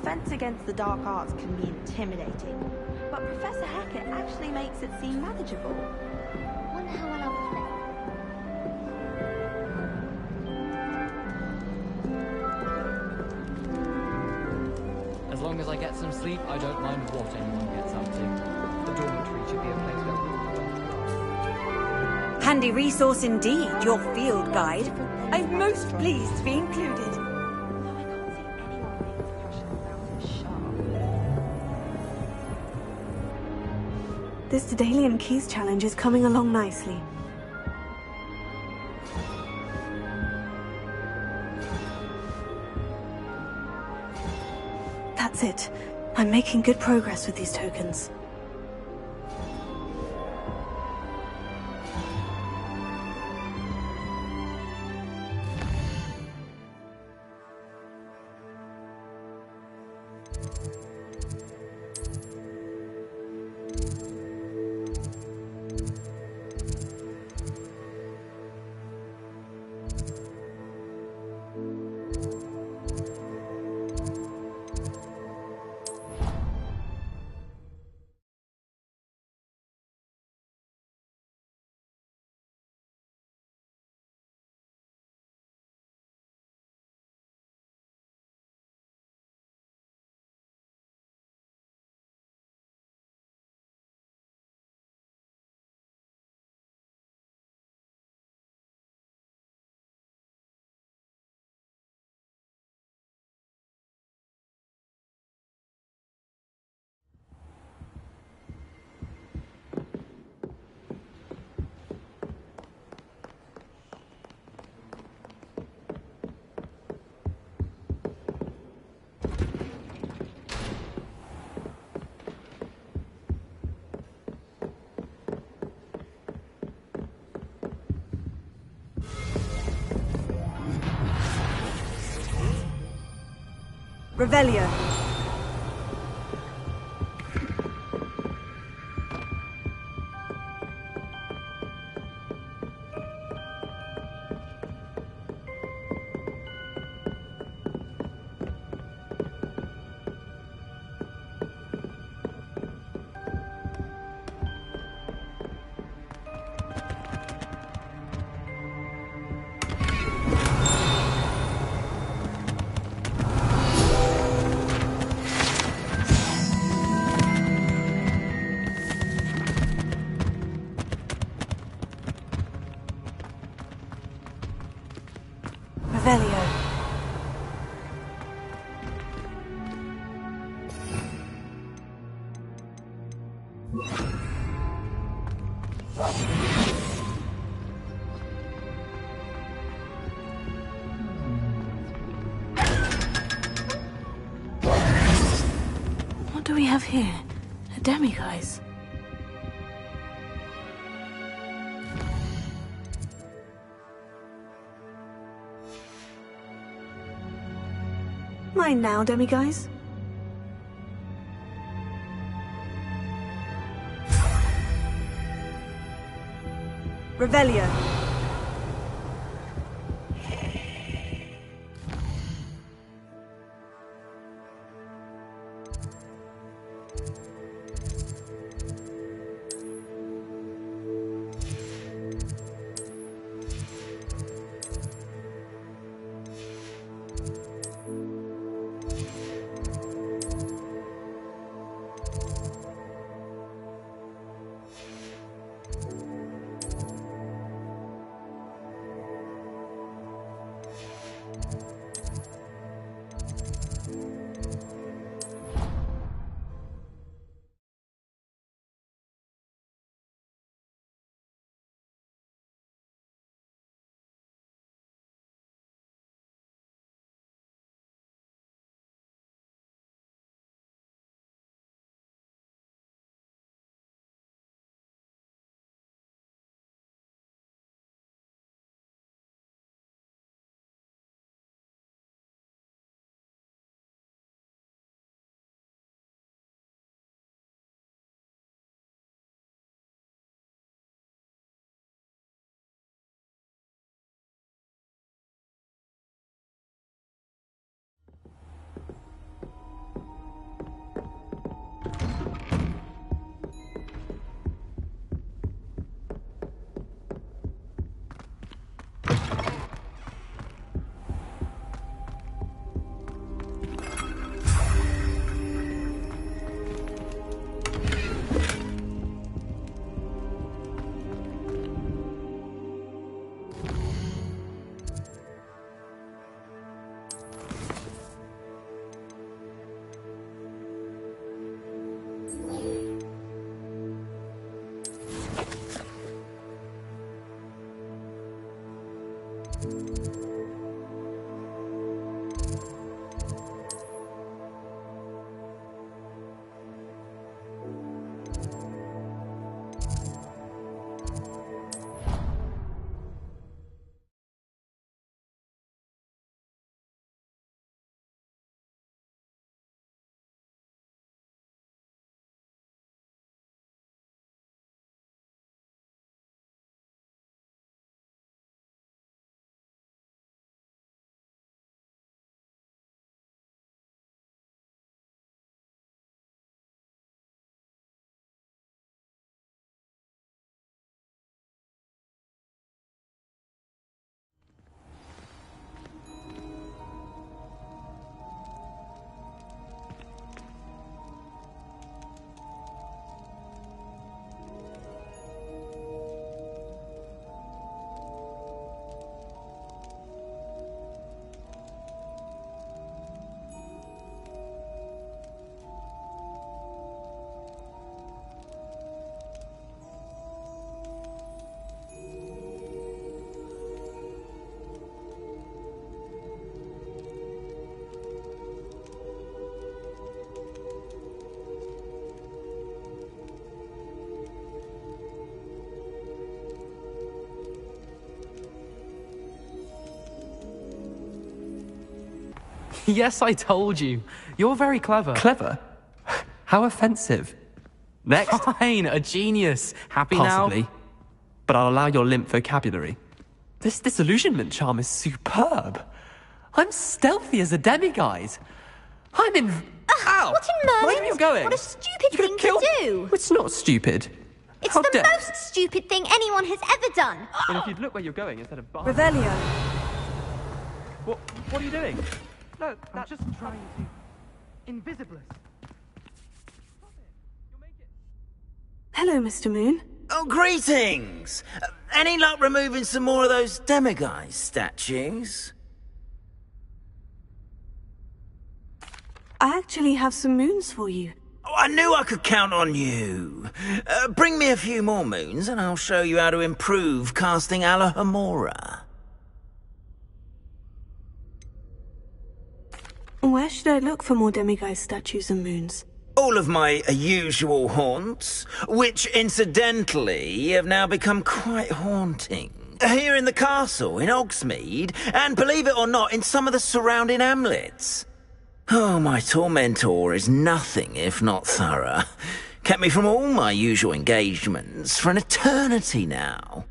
defense against the dark arts can be intimidating, but Professor Hackett actually makes it seem manageable. Wonder how well I'll play. As long as I get some sleep, I don't mind what anyone gets up to. The dormitory should be a place where... Handy resource indeed, your field guide. I'm most pleased to be included. Although I can't see anyone making impression around a shark. This Daedalian Keys challenge is coming along nicely. That's it. I'm making good progress with these tokens. Revelio. Revelio. What do we have here? A demiguise. Mine now, demiguise. Revelio. Yes, I told you. You're very clever. Clever? How offensive. Next. Fine, a genius. Happy Possibly. now? But I'll allow your limp vocabulary. This disillusionment charm is superb. I'm stealthy as a demiguise. I'm in... Ow! What in Merlin? Where are you going? What a stupid You're thing gonna to do! It's not stupid. It's How the dare- most stupid thing anyone has ever done! Well, if you'd look where you're going instead of... Revelio. What are you doing? No, that's... Just trying to... Invisibless. Hello, Mr. Moon. Oh, greetings! Any luck removing some more of those demiguise statues? I actually have some moons for you. Oh, I knew I could count on you. Bring me a few more moons and I'll show you how to improve casting Alohomora. Where should I look for more demiguise statues and moons? All of my usual haunts, which incidentally have now become quite haunting. Here in the castle, in Hogsmeade, and believe it or not, in some of the surrounding hamlets. Oh, my tormentor is nothing if not thorough. Kept me from all my usual engagements for an eternity now.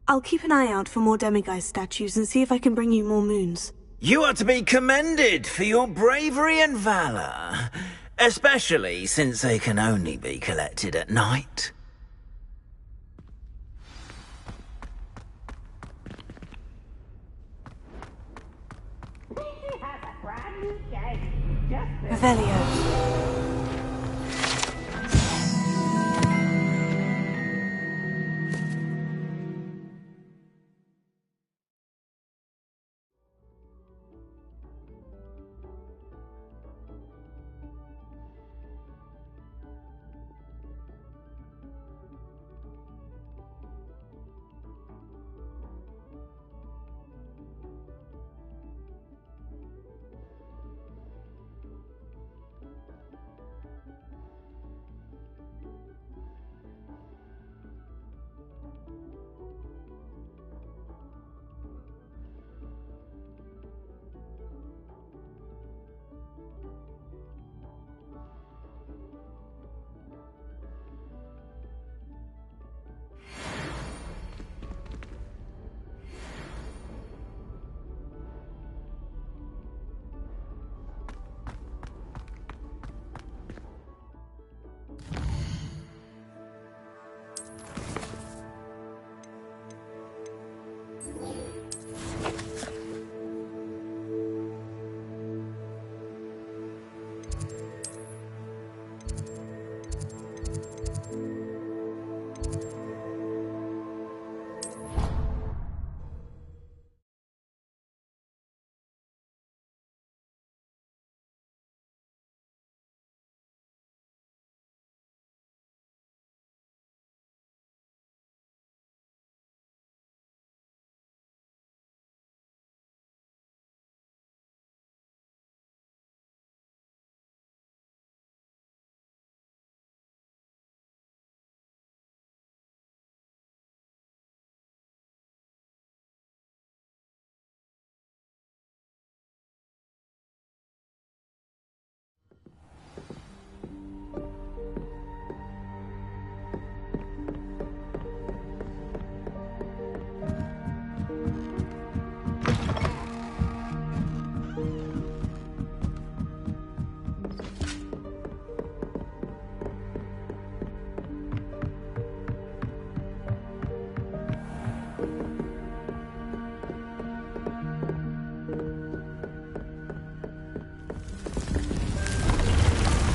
I'll keep an eye out for more demiguise statues and see if I can bring you more moons. You are to be commended for your bravery and valor, especially since they can only be collected at night. Revelio.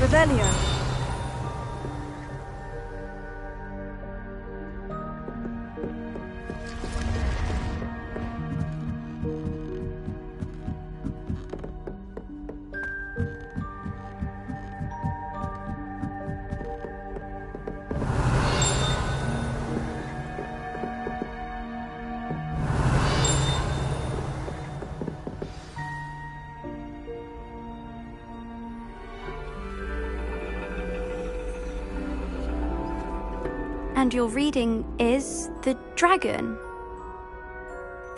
Revelio. And your reading is the dragon.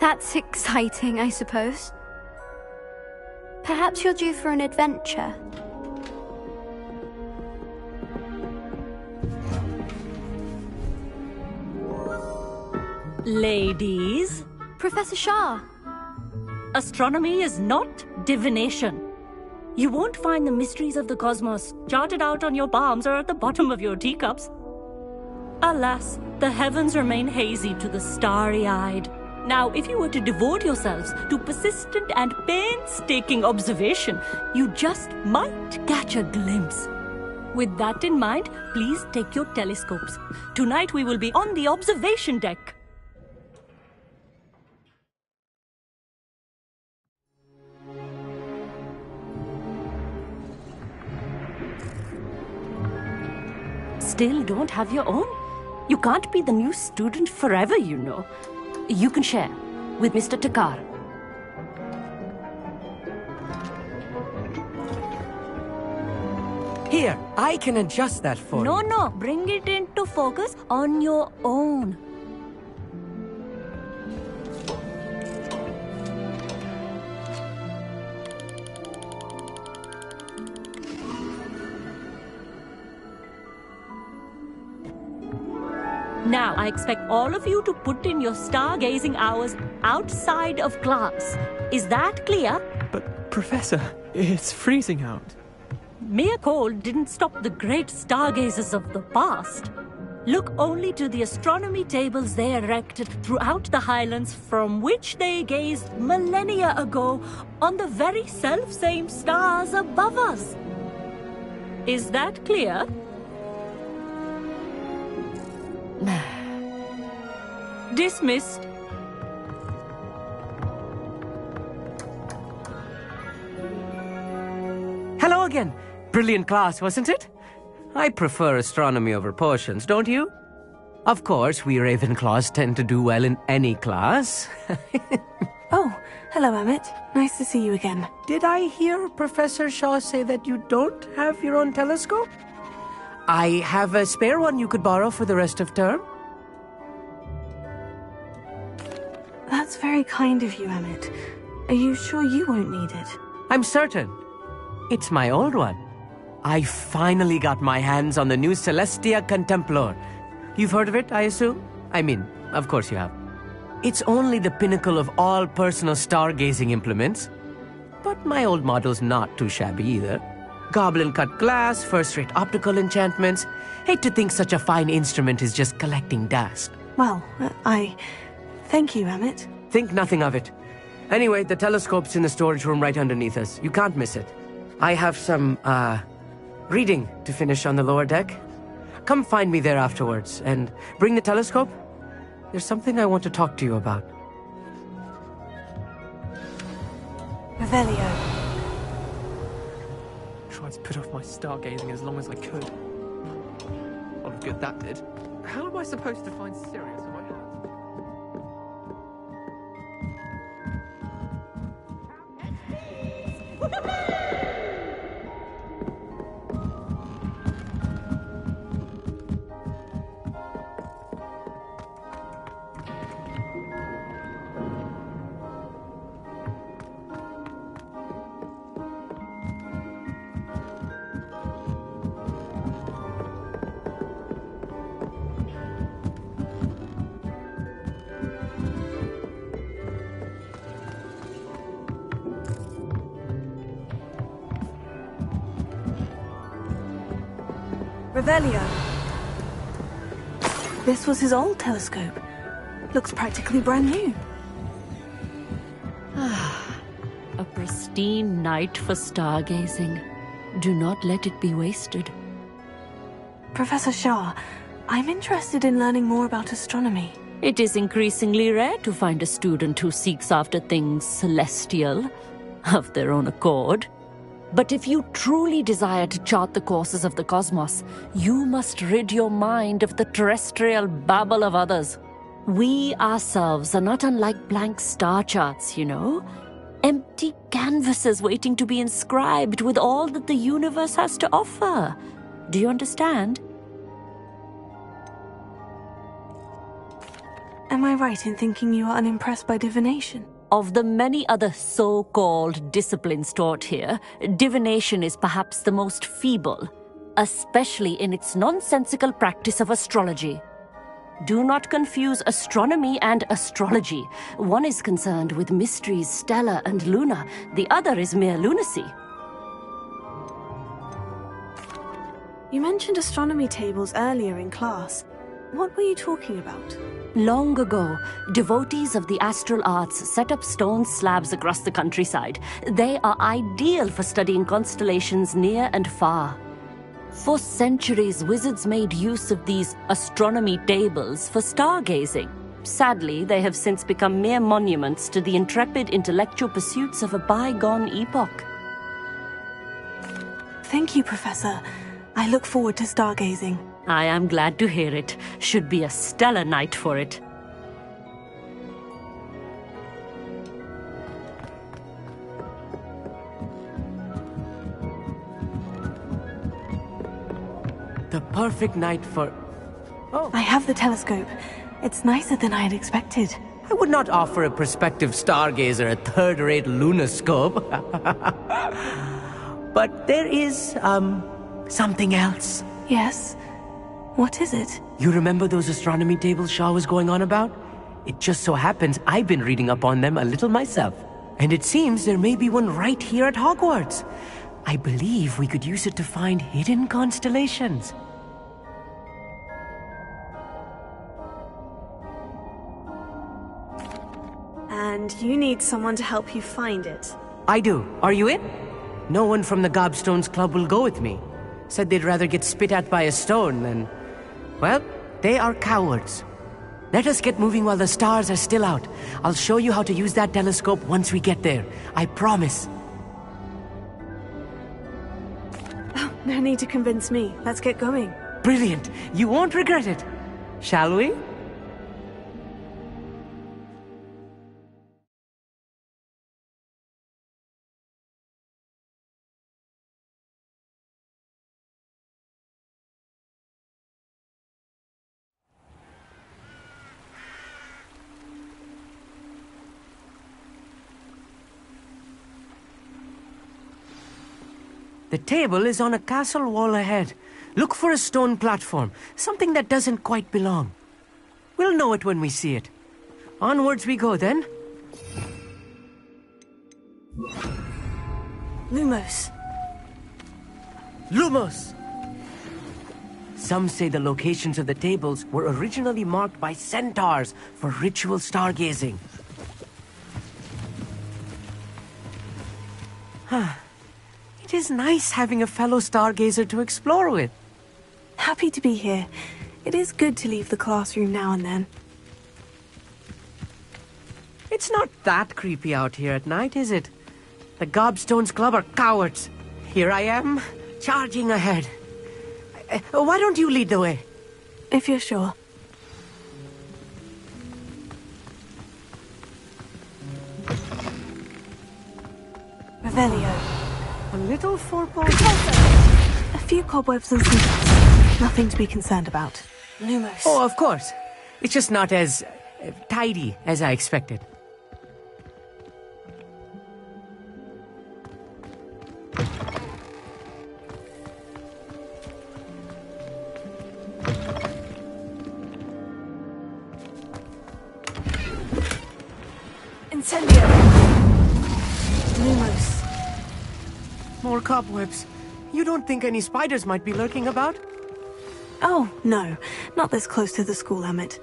That's exciting, I suppose. Perhaps you're due for an adventure. Ladies, Professor Shah. astronomy is not divination. You won't find the mysteries of the cosmos charted out on your palms or at the bottom of your teacups. Alas, the heavens remain hazy to the starry-eyed. Now, if you were to devote yourselves to persistent and painstaking observation, you just might catch a glimpse. With that in mind, please take your telescopes. Tonight we will be on the observation deck. Still don't have your own? You can't be the new student forever, you know. You can share with Mr. Takar. Here, I can adjust that for you. No, bring it into focus on your own. Now, I expect all of you to put in your stargazing hours outside of class. Is that clear? But, Professor, it's freezing out. Mere cold didn't stop the great stargazers of the past. Look only to the astronomy tables they erected throughout the highlands from which they gazed millennia ago on the very self-same stars above us. Is that clear? Dismissed. Hello again. Brilliant class, wasn't it? I prefer astronomy over potions, don't you? Of course, we Ravenclaws tend to do well in any class. Oh, hello, Emmett. Nice to see you again. Did I hear Professor Shaw say that you don't have your own telescope? I have a spare one you could borrow for the rest of term. That's very kind of you, Emmett. Are you sure you won't need it? I'm certain. It's my old one. I finally got my hands on the new Celestia Contemplar. You've heard of it, I assume? I mean, of course you have. It's only the pinnacle of all personal stargazing implements. But my old model's not too shabby either. Goblin-cut glass, first-rate optical enchantments. Hate to think such a fine instrument is just collecting dust. Well, thank you, Emmett. Think nothing of it. Anyway, the telescope's in the storage room right underneath us. You can't miss it. I have some, reading to finish on the lower deck. Come find me there afterwards, and bring the telescope. There's something I want to talk to you about. Revelio. Tried to put off my stargazing as long as I could. A lot of good that did. How am I supposed to find Sirius in my hands? Revelio. This was his old telescope. Looks practically brand new. A pristine night for stargazing. Do not let it be wasted. Professor Shah, I'm interested in learning more about astronomy. It is increasingly rare to find a student who seeks after things celestial, of their own accord. But if you truly desire to chart the courses of the cosmos, you must rid your mind of the terrestrial babble of others. We ourselves are not unlike blank star charts, you know. Empty canvases waiting to be inscribed with all that the universe has to offer. Do you understand? Am I right in thinking you are unimpressed by divination? Of the many other so-called disciplines taught here, divination is perhaps the most feeble, especially in its nonsensical practice of astrology. Do not confuse astronomy and astrology. One is concerned with mysteries stellar and lunar, the other is mere lunacy. You mentioned astronomy tables earlier in class. What were you talking about? Long ago, devotees of the astral arts set up stone slabs across the countryside. They are ideal for studying constellations near and far. For centuries, wizards made use of these astronomy tables for stargazing. Sadly, they have since become mere monuments to the intrepid intellectual pursuits of a bygone epoch. Thank you, Professor. I look forward to stargazing. I am glad to hear it. Should be a stellar night for it. The perfect night for... Oh. I have the telescope. It's nicer than I had expected. I would not offer a prospective stargazer a third-rate lunoscope. But there is, something else. Yes? What is it? You remember those astronomy tables Shaw was going on about? It just so happens I've been reading up on them a little myself. And it seems there may be one right here at Hogwarts. I believe we could use it to find hidden constellations. And you need someone to help you find it. I do. Are you in? No one from the Gobstones Club will go with me. Said they'd rather get spit at by a stone than... Well, they are cowards. Let us get moving while the stars are still out. I'll show you how to use that telescope once we get there. I promise. Oh, no need to convince me. Let's get going. Brilliant. You won't regret it. Shall we? The table is on a castle wall ahead. Look for a stone platform, something that doesn't quite belong. We'll know it when we see it. Onwards we go then. Lumos. Lumos! Some say the locations of the tables were originally marked by centaurs for ritual stargazing. It is nice having a fellow stargazer to explore with. Happy to be here. It is good to leave the classroom now and then. It's not that creepy out here at night, is it? The Gobstones Club are cowards. Here I am, charging ahead. Why don't you lead the way? If you're sure. Revelio. A little foreboding. A few cobwebs and some dust. Nothing to be concerned about. Lumos. Oh, of course. It's just not as tidy as I expected. Incendio. Lumos. More cobwebs. You don't think any spiders might be lurking about? Oh, no. Not this close to the school, Emmett.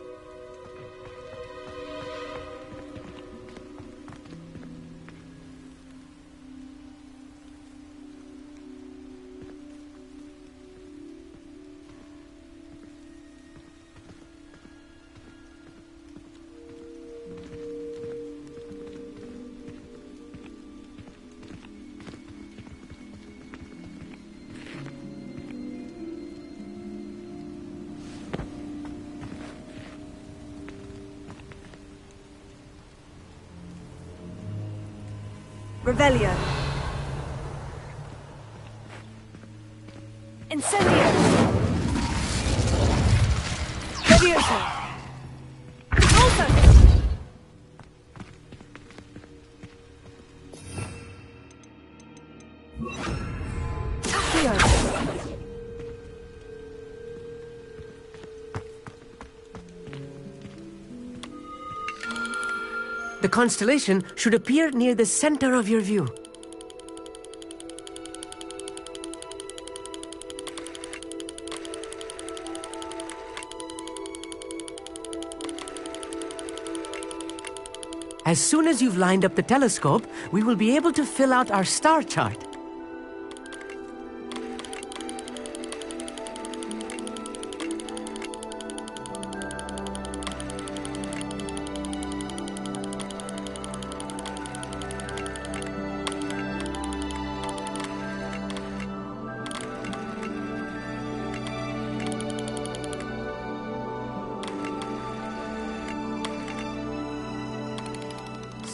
Revelio. Incendio. Levioso. Alto. Revelio! The constellation should appear near the center of your view. As soon as you've lined up the telescope, we will be able to fill out our star chart.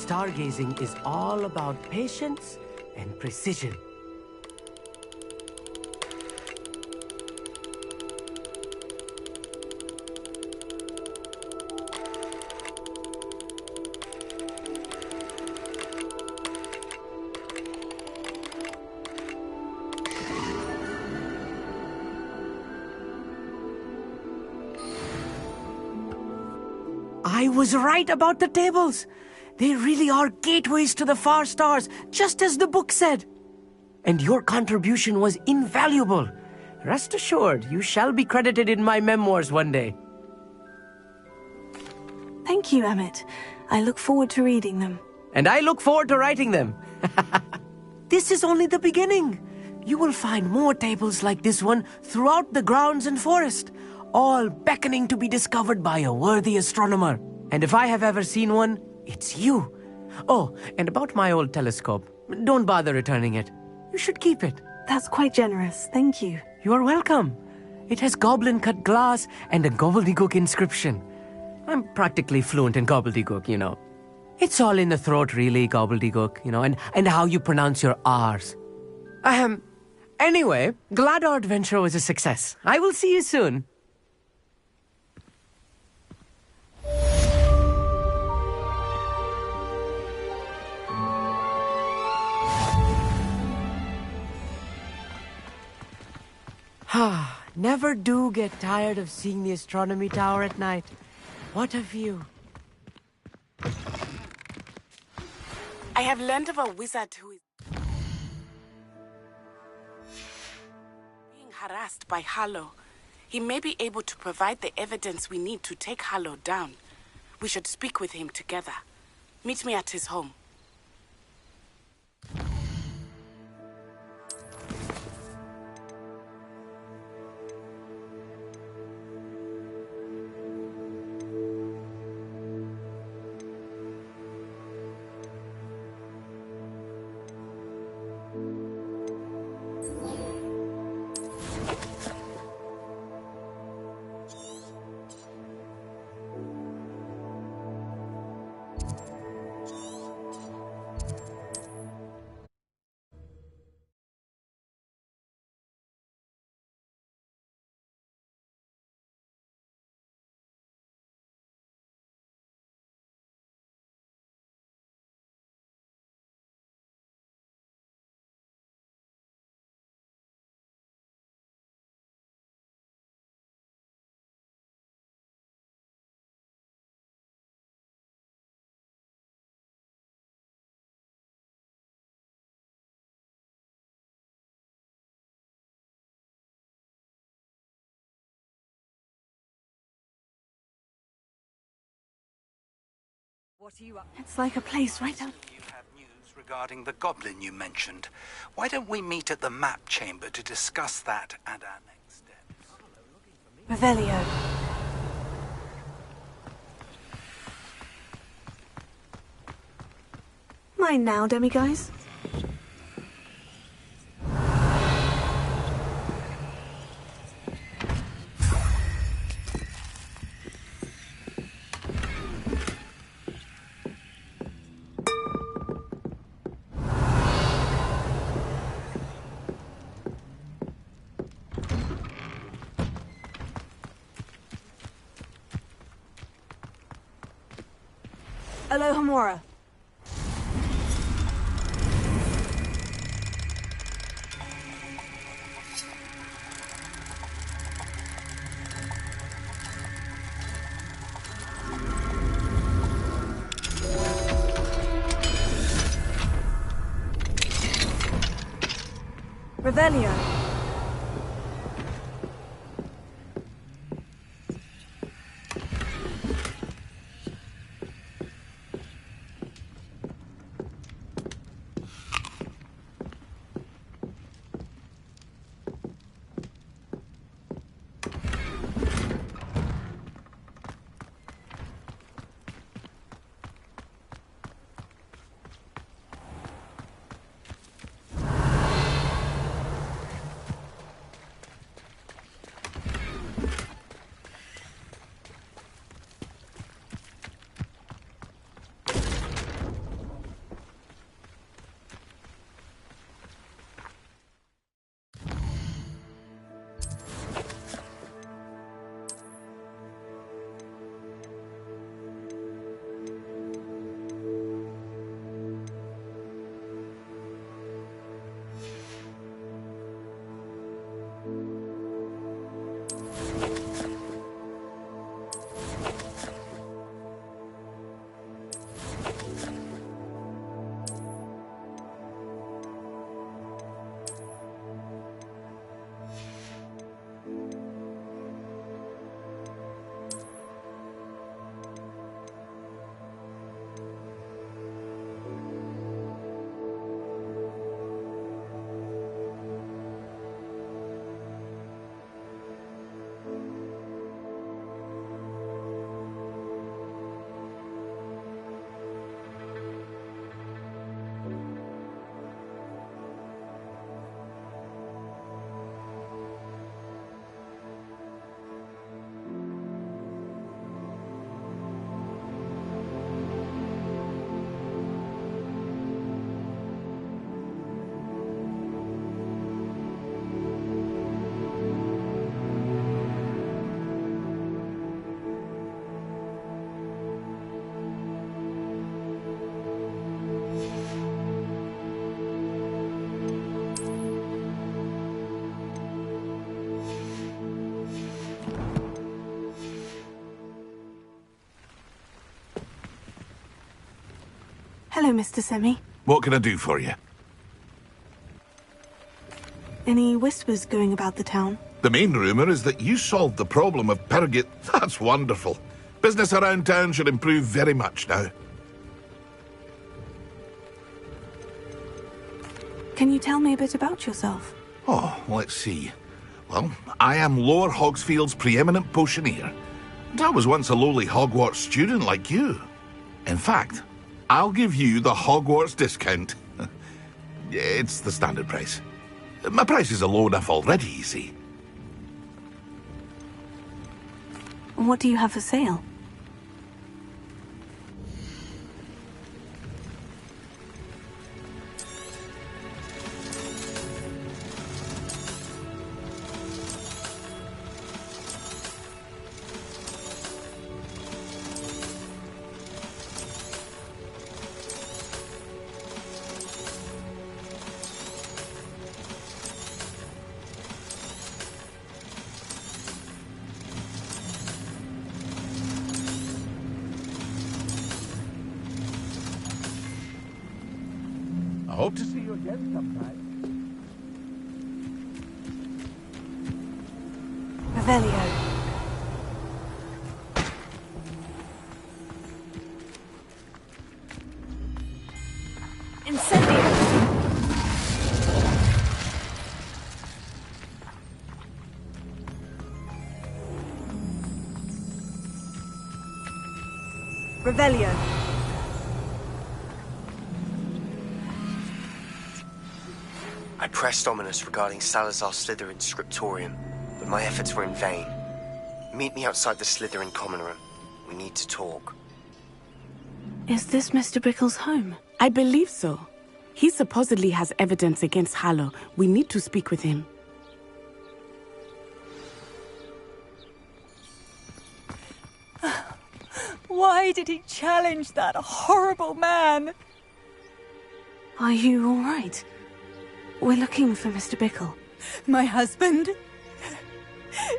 Stargazing is all about patience and precision. I was right about the tables. They really are gateways to the far stars, just as the book said. And your contribution was invaluable. Rest assured, you shall be credited in my memoirs one day. Thank you, Emmett. I look forward to reading them. And I look forward to writing them. This is only the beginning. You will find more tables like this one throughout the grounds and forest, all beckoning to be discovered by a worthy astronomer. And if I have ever seen one, it's you. Oh, and about my old telescope. Don't bother returning it. You should keep it. That's quite generous. Thank you. You are welcome. It has goblin-cut glass and a gobbledygook inscription. I'm practically fluent in gobbledygook, you know. It's all in the throat, really, gobbledygook, you know, and how you pronounce your R's. Anyway, glad our adventure was a success. I will see you soon. Never do get tired of seeing the astronomy tower at night. What a view. I have learned of a wizard who is being harassed by Harlow. He may be able to provide the evidence we need to take Harlow down. We should speak with him together. Meet me at his home. What are you up? It's like a place right out. You have news regarding the goblin you mentioned. Why don't we meet at the map chamber to discuss that and our next steps? Revelio. Mine now, demiguise. Alohomora. Revelio. Hello, Mr. Semi. What can I do for you? Any whispers going about the town? The main rumour is that you solved the problem of Purgate. That's wonderful. Business around town should improve very much now. Can you tell me a bit about yourself? Oh, let's see. Well, I am Lower Hogsfield's preeminent potioneer. And I was once a lowly Hogwarts student like you. In fact, I'll give you the Hogwarts discount. It's the standard price. My prices are low enough already, you see. What do you have for sale? I hope to see you again sometime. Revelio. Incendio. Revelio. I pressed Ominous regarding Salazar Slytherin's scriptorium, but my efforts were in vain. Meet me outside the Slytherin common room. We need to talk. Is this Mr. Bickle's home? I believe so. He supposedly has evidence against Harlow. We need to speak with him. Why did he challenge that horrible man? Are you all right? We're looking for Mr. Bickle. My husband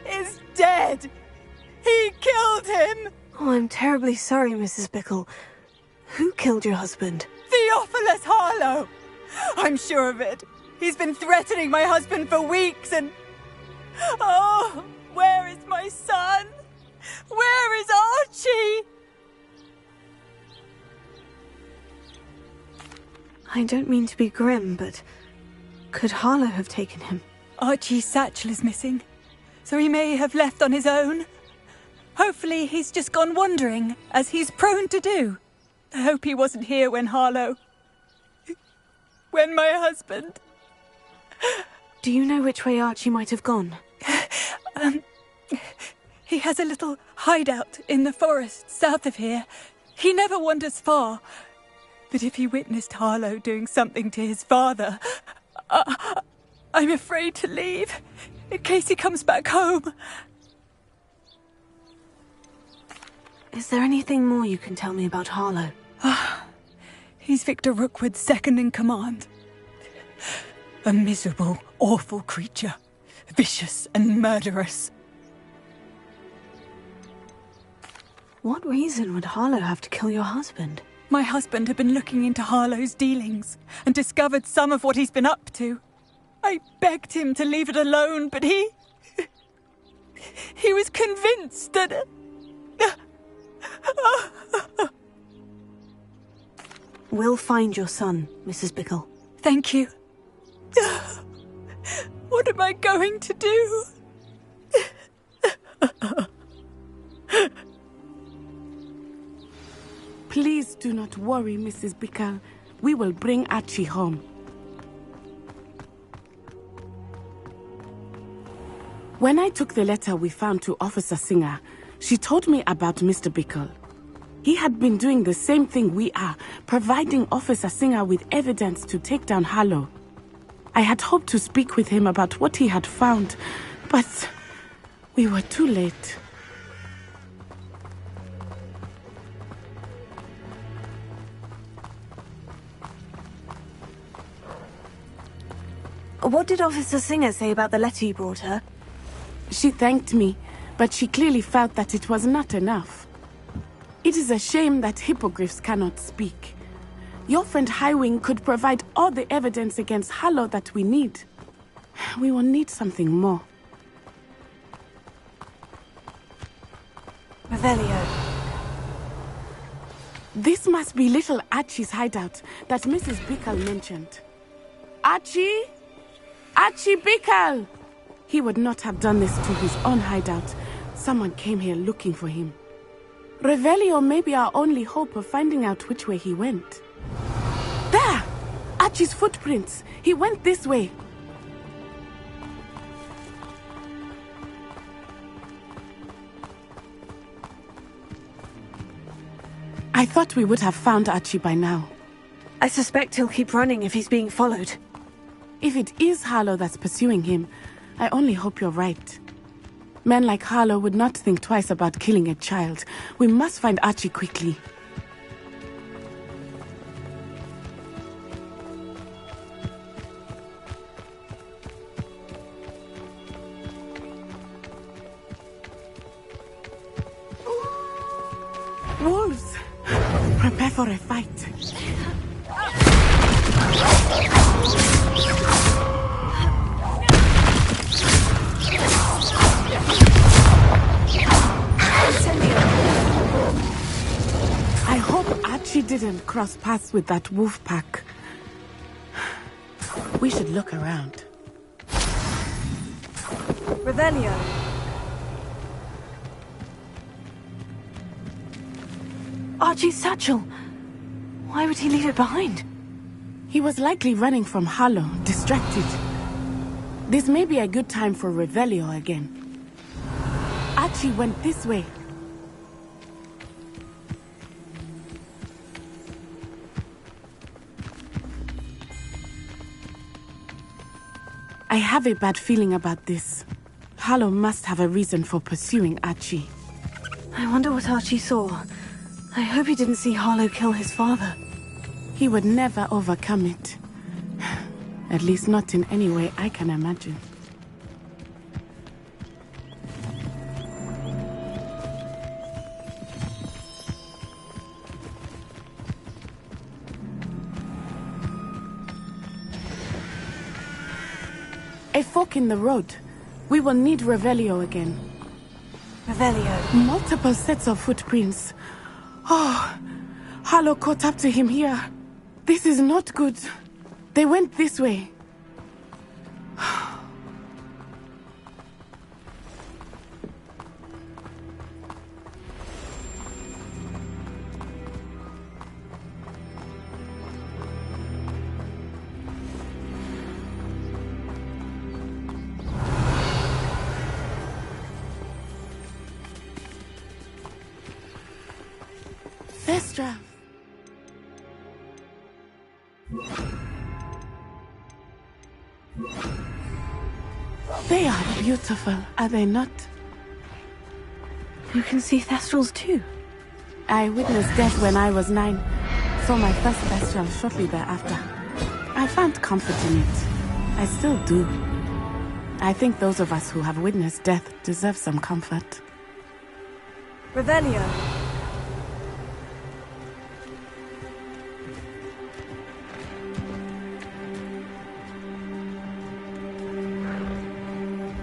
is dead. He killed him. Oh, I'm terribly sorry, Mrs. Bickle. Who killed your husband? Theophilus Harlow. I'm sure of it. He's been threatening my husband for weeks and... Oh, where is my son? Where is Archie? I don't mean to be grim, but could Harlow have taken him? Archie's satchel is missing, so he may have left on his own. Hopefully he's just gone wandering, as he's prone to do. I hope he wasn't here when when my husband... Do you know which way Archie might have gone? He has a little hideout in the forest south of here. He never wanders far. But if he witnessed Harlow doing something to his father, I'm afraid to leave, in case he comes back home. Is there anything more you can tell me about Harlow? He's Victor Rookwood's second in command. A miserable, awful creature. Vicious and murderous. What reason would Harlow have to kill your husband? My husband had been looking into Harlow's dealings and discovered some of what he's been up to. I begged him to leave it alone, but he was convinced that... We'll find your son, Mrs. Bickle. Thank you. What am I going to do? Please do not worry, Mrs. Bickle. We will bring Archie home. When I took the letter we found to Officer Singer, she told me about Mr. Bickle. He had been doing the same thing we are, providing Officer Singer with evidence to take down Harlow. I had hoped to speak with him about what he had found, but we were too late. What did Officer Singer say about the letter you brought her? She thanked me, but she clearly felt that it was not enough. It is a shame that hippogriffs cannot speak. Your friend Highwing could provide all the evidence against Harlow that we need. We will need something more. Revelio. This must be little Archie's hideout that Mrs. Bickle mentioned. Archie? Archie Bickle! He would not have done this to his own hideout. Someone came here looking for him. Revelio may be our only hope of finding out which way he went. There! Archie's footprints. He went this way. I thought we would have found Archie by now. I suspect he'll keep running if he's being followed. If it is Harlow that's pursuing him, I only hope you're right. Men like Harlow would not think twice about killing a child. We must find Archie quickly. Wolves! Prepare for a fight. I hope Archie didn't cross paths with that wolf pack. We should look around. Revelio. Archie's satchel. Why would he leave it behind? He was likely running from Harlow, distracted. This may be a good time for Revelio again. Archie went this way. I have a bad feeling about this. Harlow must have a reason for pursuing Archie. I wonder what Archie saw. I hope he didn't see Harlow kill his father. He would never overcome it. At least not in any way I can imagine. A fork in the road. We will need Revelio again. Revelio? Multiple sets of footprints. Oh, Harlow caught up to him here. This is not good. They went this way. Vestra. They are beautiful, are they not? You can see Thestrals too. I witnessed death when I was 9. Saw my first Thestral shortly thereafter. I found comfort in it. I still do. I think those of us who have witnessed death deserve some comfort. Revelio.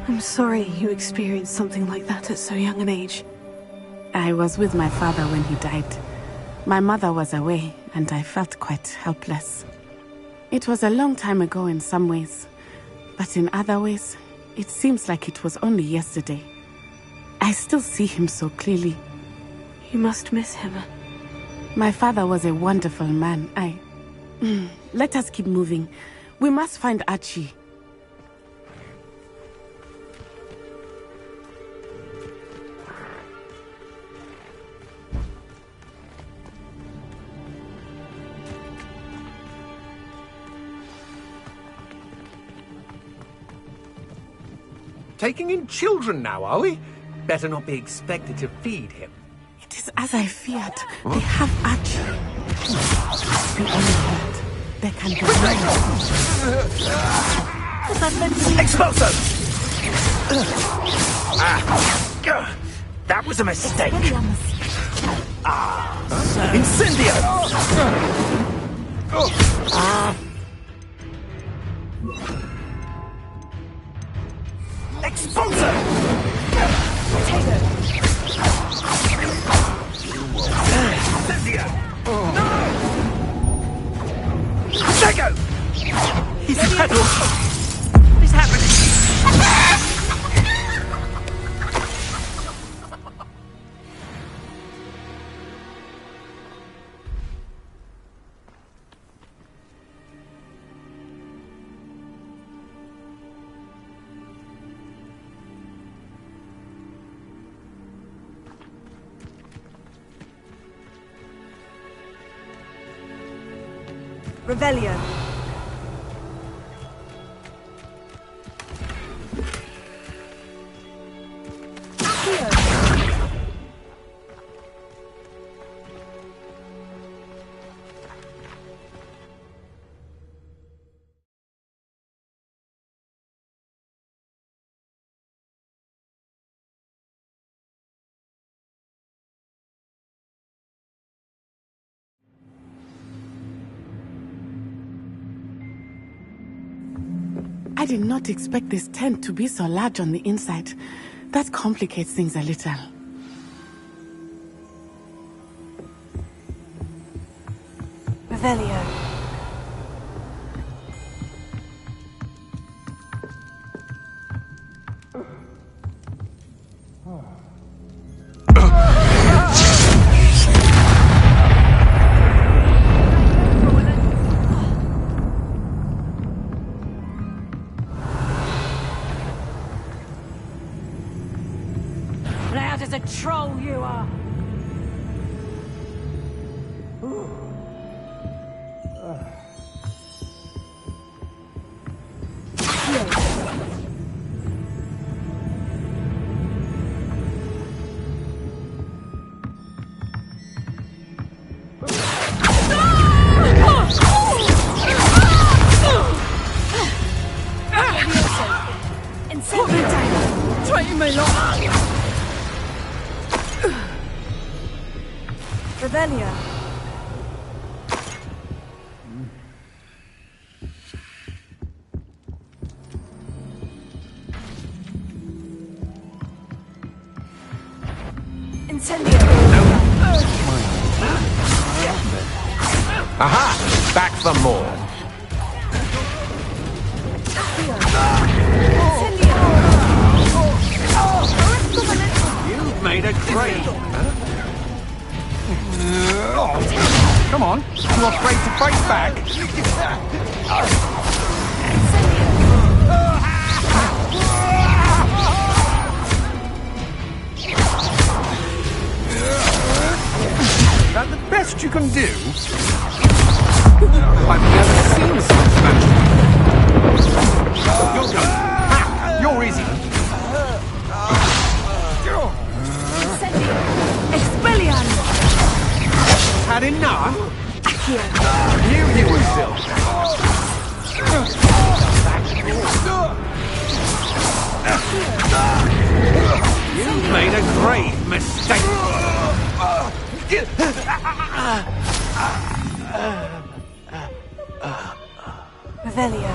I'm sorry you experienced something like that at so young an age. I was with my father when he died. My mother was away, and I felt quite helpless. It was a long time ago in some ways, but in other ways, it seems like it was only yesterday. I still see him so clearly. You must miss him. My father was a wonderful man. Let us keep moving. We must find Archie. Taking in children now, are we? Better not be expected to feed him. It is as I feared. They have Archie. The only hurt. There can be no. Exploso! That was a mistake. Incendio! Exploso! Potato! Incendio! No! Potato! He's incredible! What is happening? Revelio. I did not expect this tent to be so large on the inside. That complicates things a little. Revelio. Loud as a troll you are! Revelio. Incendio! Aha! Back for more. You've made a grave. Come on, you afraid to fight back? Is that the best you can do? I've never seen such magic. You're done. Ha! You're easy. Expelliarmus! Had enough? Knew you would, Bill. You've made a grave mistake. Revelio.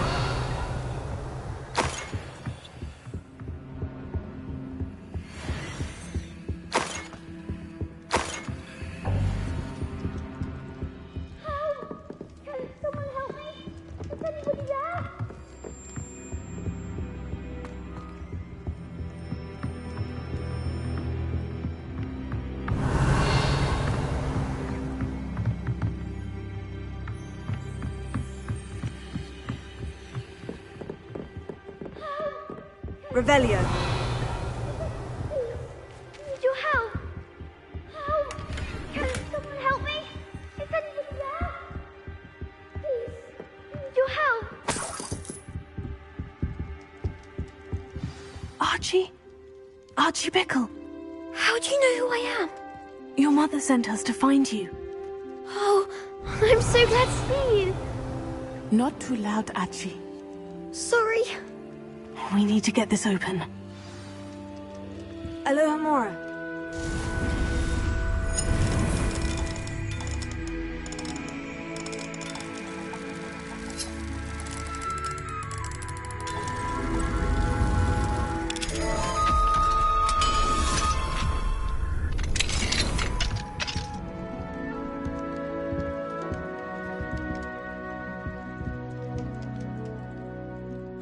Revelio. Need your help. Help! Can someone help me? Is anybody there? Please, need your help. Archie? Archie Bickle. How do you know who I am? Your mother sent us to find you. Oh, I'm so glad to see you. Not too loud, Archie. Sorry. We need to get this open. Alohomora.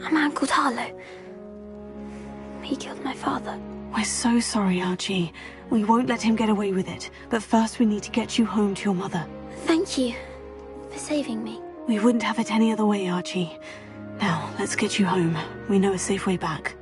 A man called Harlow. He killed my father. We're so sorry, Archie. We won't let him get away with it. But first we need to get you home to your mother. Thank you for saving me. We wouldn't have it any other way, Archie. Now, let's get you home. We know a safe way back.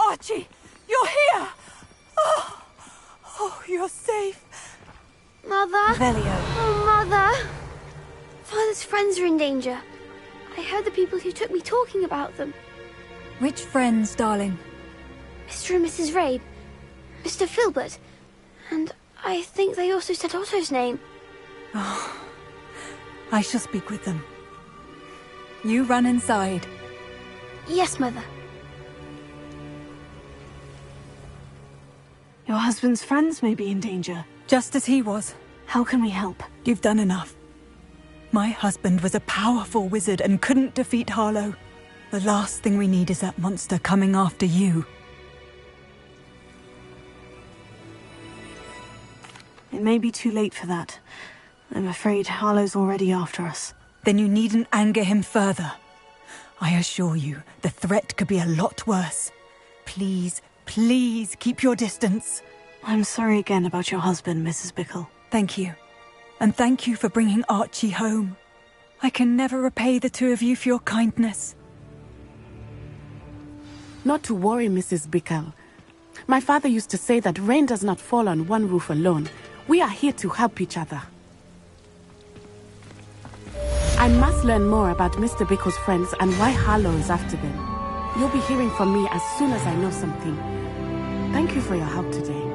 Archie, you're here! Oh, you're safe. Mother? Revelio. Oh, Mother! Father's friends are in danger. I heard the people who took me talking about them. Which friends, darling? Mr. and Mrs. Rabe, Mr. Filbert, and I think they also said Otto's name. Oh, I shall speak with them. You run inside. Yes, Mother. Your husband's friends may be in danger. Just as he was. How can we help? You've done enough. My husband was a powerful wizard and couldn't defeat Harlow. The last thing we need is that monster coming after you. It may be too late for that. I'm afraid Harlow's already after us. Then you needn't anger him further. I assure you, the threat could be a lot worse. Please, please keep your distance. I'm sorry again about your husband, Mrs. Bickle. Thank you. And thank you for bringing Archie home. I can never repay the two of you for your kindness. Not to worry, Mrs. Bickle. My father used to say that rain does not fall on one roof alone. We are here to help each other. I must learn more about Mr. Bickle's friends and why Harlow is after them. You'll be hearing from me as soon as I know something. Thank you for your help today.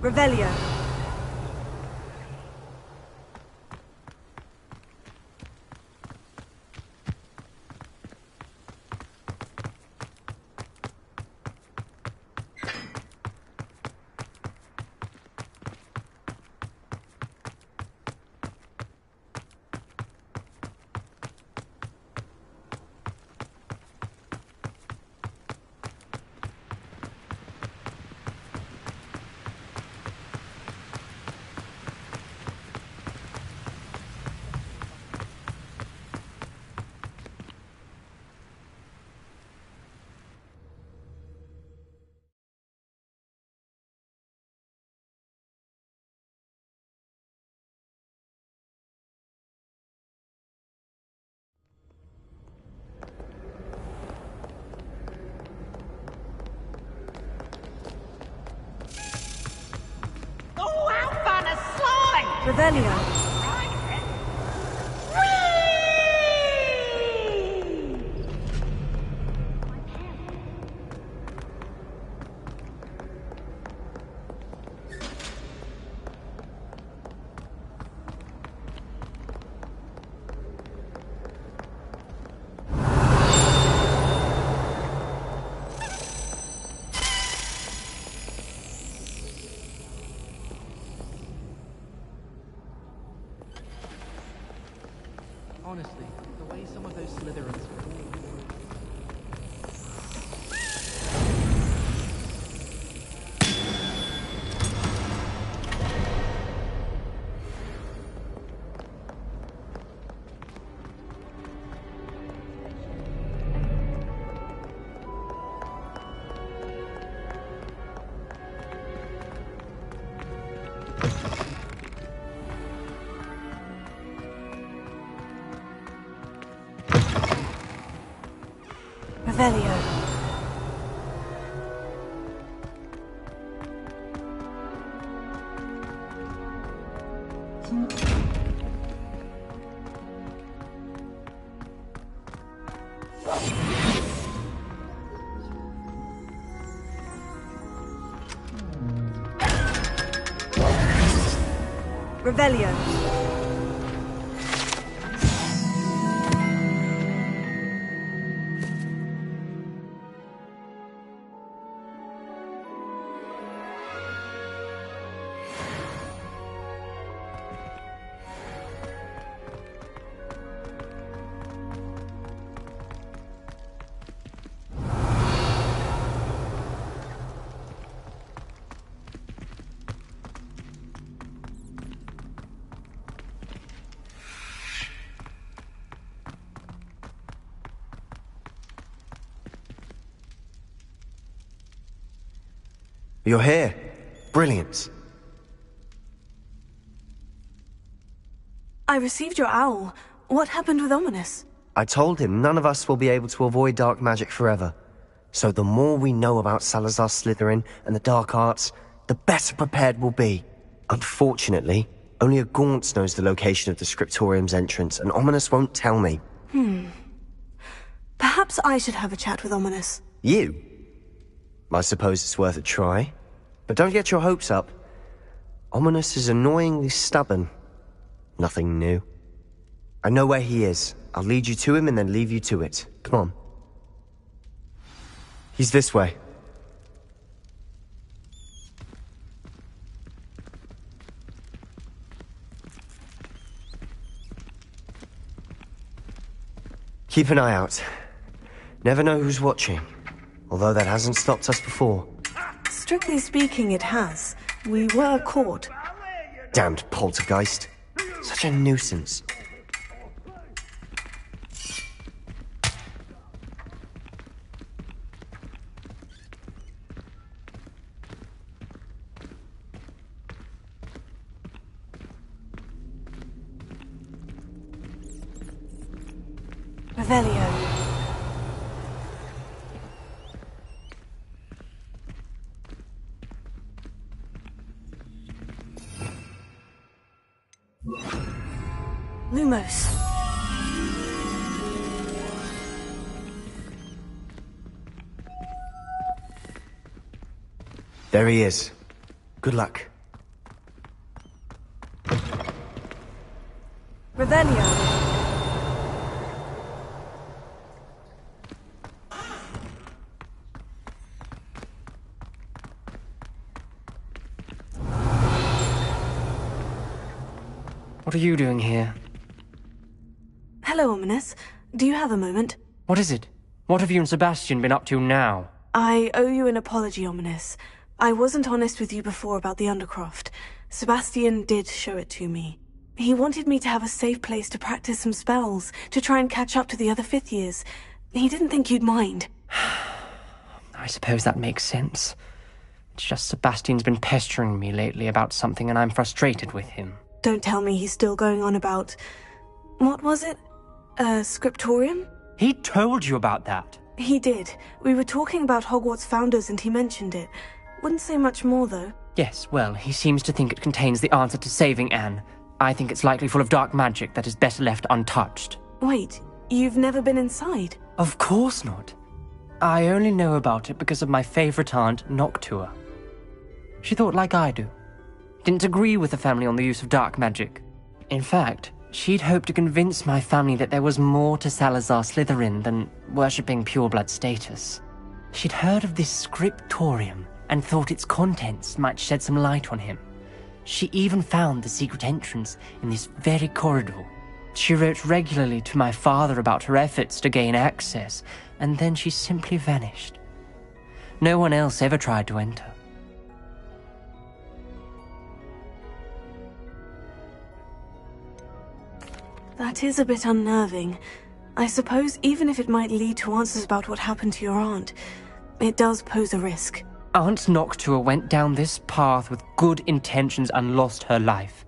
Revelio. Oh, how fun a slide! Revelio. Honestly, the way some of those Slytherins... Revelio. Revelio. You're here. Brilliant. I received your owl. What happened with Ominous? I told him none of us will be able to avoid dark magic forever. So the more we know about Salazar Slytherin and the dark arts, the better prepared we'll be. Unfortunately, only a Gaunt knows the location of the Scriptorium's entrance, and Ominous won't tell me. Perhaps I should have a chat with Ominous. You? I suppose it's worth a try. But don't get your hopes up. Ominous is annoyingly stubborn. Nothing new. I know where he is. I'll lead you to him and then leave you to it. Come on. He's this way. Keep an eye out. Never know who's watching. Although that hasn't stopped us before. Strictly speaking, it has. We were caught. Damned poltergeist. Such a nuisance. Revelio. Lumos. There he is. Good luck. Revelio. What are you doing here? Hello, Ominous. Do you have a moment? What is it? What have you and Sebastian been up to now? I owe you an apology, Ominous. I wasn't honest with you before about the Undercroft. Sebastian did show it to me. He wanted me to have a safe place to practice some spells, to try and catch up to the other fifth years. He didn't think you'd mind. I suppose that makes sense. It's just Sebastian's been pestering me lately about something and I'm frustrated with him. Don't tell me he's still going on about... What was it? Scriptorium? He told you about that? He did. We were talking about Hogwarts founders and he mentioned it. Wouldn't say much more, though. Yes, well, he seems to think it contains the answer to saving Anne. I think it's likely full of dark magic that is better left untouched. Wait, you've never been inside? Of course not. I only know about it because of my favourite aunt, Noctua. She thought like I do. Didn't agree with the family on the use of dark magic. In fact, she'd hoped to convince my family that there was more to Salazar Slytherin than worshipping pureblood status. She'd heard of this scriptorium and thought its contents might shed some light on him. She even found the secret entrance in this very corridor. She wrote regularly to my father about her efforts to gain access, and then she simply vanished. No one else ever tried to enter. That is a bit unnerving. I suppose even if it might lead to answers about what happened to your aunt, it does pose a risk. Aunt Noctua went down this path with good intentions and lost her life.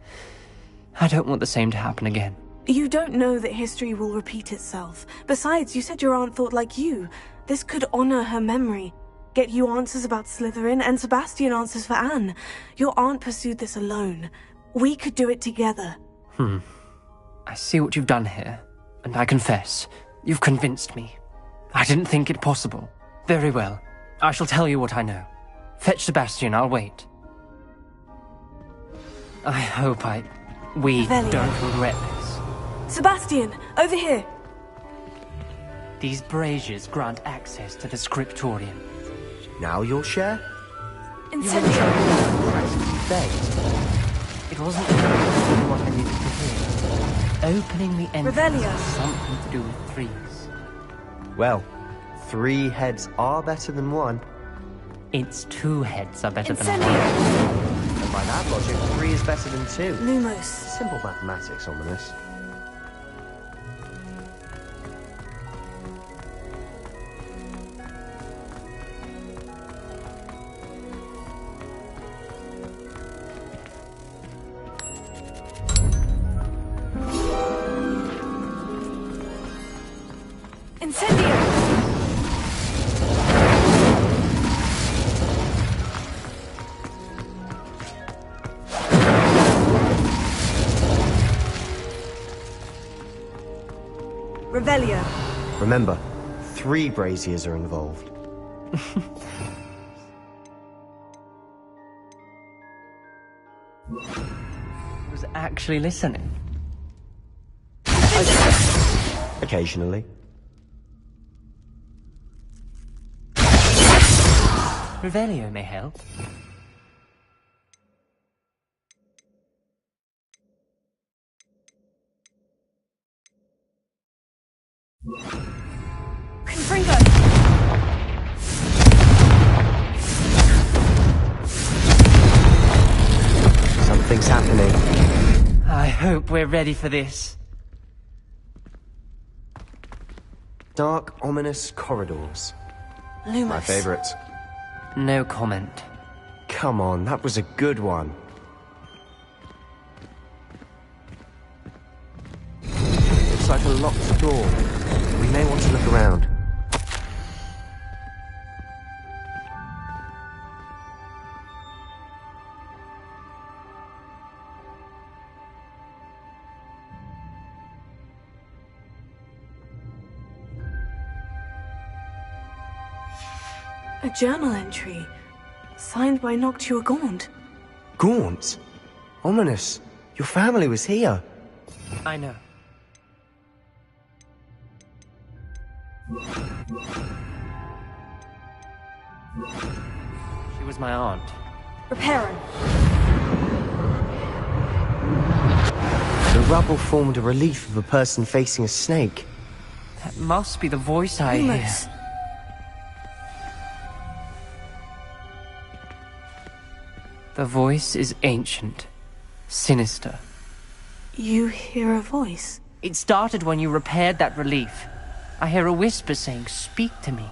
I don't want the same to happen again. You don't know that history will repeat itself. Besides, you said your aunt thought like you. This could honor her memory. Get you answers about Slytherin, and Sebastian answers for Anne. Your aunt pursued this alone. We could do it together. I see what you've done here, and I confess, you've convinced me. I didn't think it possible. Very well. I shall tell you what I know. Fetch Sebastian, I'll wait. I hope we Revelio. don't regret this. Sebastian, over here. These braziers grant access to the scriptorium. Now you'll share? Incendio. It wasn't exactly what I needed to hear. Opening the entrance Revelio. has something to do with threes. Well, 3 heads are better than 1. It's 2 heads are better than Incendio. 1. And by that logic, 3 is better than 2. Lumos. Simple mathematics, Ominous. Incendio. Revelio. Remember, 3 braziers are involved. I was actually listening. Occasionally. Revelio may help. Confringo. Something's happening. I hope we're ready for this. Dark, ominous corridors. Lumos. My favorite. No comment. Come on, that was a good one. It's like a locked door. We may want to look around. A journal entry. Signed by Noctua Gaunt. Gaunt? Ominous. Your family was here. I know. She was my aunt. Repairing. The rubble formed a relief of a person facing a snake. That must be the voice I hear. Lumos. The voice is ancient, sinister. You hear a voice? It started when you repaired that relief. I hear a whisper saying, "Speak to me."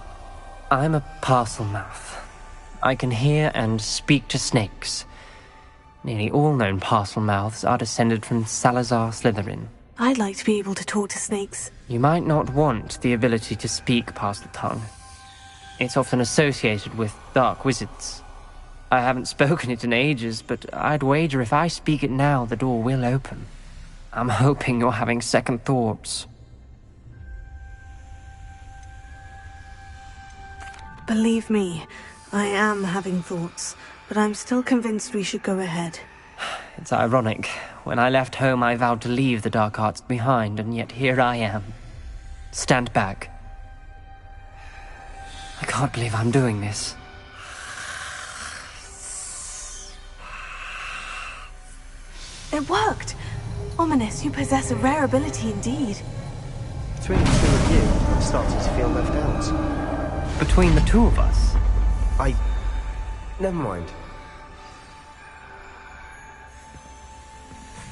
I'm a parcel mouth. I can hear and speak to snakes. Nearly all known parcel mouths are descended from Salazar Slytherin. I'd like to be able to talk to snakes. You might not want the ability to speak past the tongue. It's often associated with dark wizards. I haven't spoken it in ages, but I'd wager if I speak it now, the door will open. I'm hoping you're having second thoughts. Believe me, I am having thoughts, but I'm still convinced we should go ahead. It's ironic. When I left home, I vowed to leave the dark arts behind, and yet here I am. Stand back. I can't believe I'm doing this. It worked! Ominous, you possess a rare ability indeed. Between the 2 of you, I'm starting to feel left out. Between the 2 of us? Never mind.